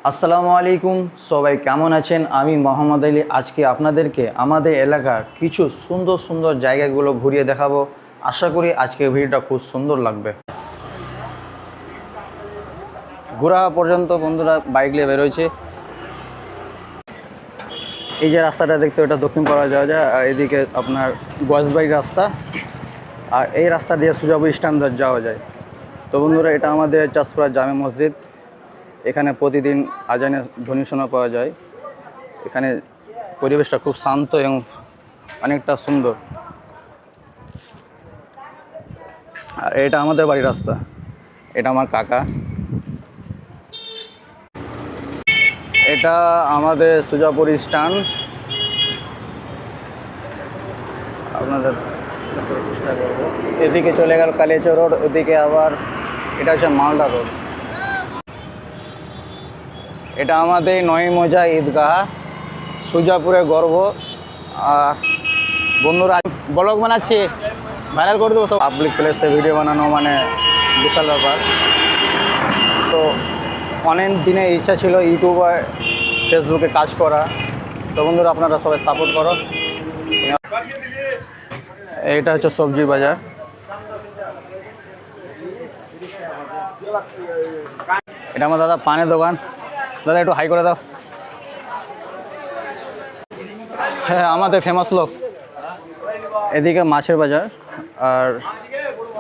আসসালামু আলাইকুম, সবাই কেমন আছেন? আমি মোহাম্মদ আলী। আজকে আপনাদেরকে আমাদের এলাকার কিছু সুন্দর সুন্দর জায়গাগুলো ঘুরিয়ে দেখাবো। আশা করি আজকের ভিডিওটা খুব সুন্দর লাগবে। ঘোরা পর্যন্ত বন্ধুরা বাইক নিয়ে বেরোয়েছে। এই যে রাস্তাটা দেখতে, ওটা দক্ষিণ পাড়া যাওয়া যায়, আর এদিকে আপনার গজবাই রাস্তা, আর এই রাস্তা দিয়ে সুজাপুর স্ট্যান্ড যাওয়া যায়। তো বন্ধুরা, এটা আমাদের চাষপাড়া জামে মসজিদ। এখানে প্রতিদিন আজানের ধ্বনি শোনা পাওয়া যায়। এখানে পরিবেশটা খুব শান্ত এবং অনেকটা সুন্দর। আর এটা আমাদের বাড়ির রাস্তা, এটা আমার কাকা। এটা আমাদের সুজাপুর স্ট্যান্ড। আপনাদের চেষ্টা করবো। এদিকে চলে গেল কালিয়াচর রোড, ওদিকে আবার এটা হচ্ছে মালদা রোড। এটা আমাদের নয় মজা ঈদগাহ, সুজাপুরে গর্ব। বন্ধুরা, ব্লগ বানাচ্ছি, ভাইরাল করে দেবো। সব পাবলিক প্লেসে ভিডিও বানানো মানে বিশাল ব্যাপার। তো অনেক দিনে ইচ্ছা ছিল ইউটিউবে, ফেসবুকে কাজ করা। তো বন্ধুরা, আপনারা সবাই সাপোর্ট করো। এটা হচ্ছে সবজির বাজার। এটা আমার দাদা পানের দোকান। দাদা একটু হাই করে দাও। হ্যাঁ, আমাদের ফেমাস লোক। এদিকে মাছের বাজার, আর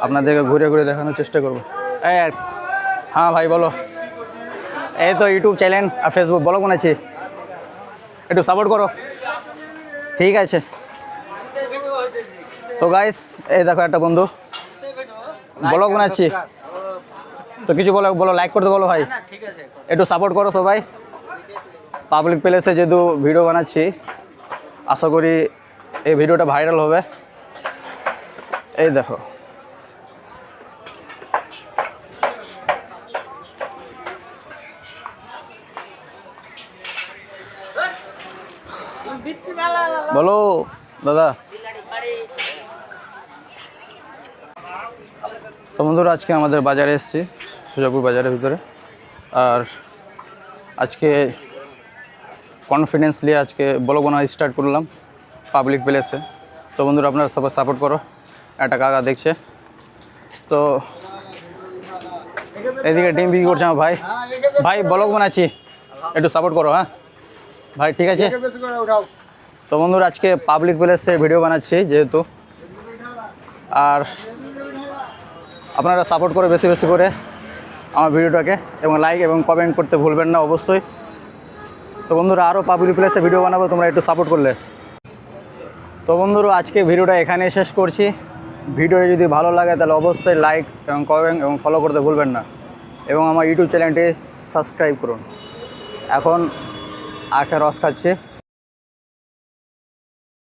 আপনাদেরকে ঘুরে ঘুরে দেখানোর চেষ্টা করবো। হ্যাঁ ভাই বলো। এই তো ইউটিউব চ্যানেল আর ফেসবুক ব্লগ বানাচ্ছি, একটু সাপোর্ট করো। ঠিক আছে। তো গাইস, এই দেখো একটা বন্ধু ব্লগ বানাচ্ছি, তো কিছু বলো, লাইক করতে বলো ভাই, একটু সাপোর্ট করো সবাই। পাবলিক প্লেসে যেহেতু ভিডিও বানাচ্ছি, আশা করি এই ভিডিওটা ভাইরাল হবে। এই দেখো, বলো দাদা। তো বন্ধুরা, আজকে আমাদের বাজারে এসেছি, সুজাপুর বাজারের ভিতরে। আর আজকে কনফিডেন্স নিয়ে আজকে ব্লগ বানানো স্টার্ট করলাম পাবলিক প্লেসে। তো বন্ধুরা, আপনারা সবাই সাপোর্ট করো। একটা কাকা দেখছে, তো এদিকে ডিম বিক্রি করছে আমার ভাই। ভাই ব্লগ বানাচ্ছি, একটু সাপোর্ট করো। হ্যাঁ ভাই, ঠিক আছে। তো বন্ধুরা, আজকে পাবলিক প্লেসে ভিডিও বানাচ্ছি যেহেতু, আর আপনারা সাপোর্ট করে বেশি বেশি করে আমার ভিডিওটাকে, এবং লাইক এবং কমেন্ট করতে ভুলবেন না অবশ্যই। তো বন্ধুরা, আরও পাবলিক প্লেসে ভিডিও বানাবো, তোমরা একটু সাপোর্ট করলে। তো বন্ধুরা, আজকে ভিডিওটা এখানে শেষ করছি। ভিডিওটা যদি ভালো লাগে তাহলে অবশ্যই লাইক এবং কমেন্ট এবং ফলো করতে ভুলবেন না, এবং আমার ইউটিউব চ্যানেলটি সাবস্ক্রাইব করুন। এখন আখের রস খাচ্ছে।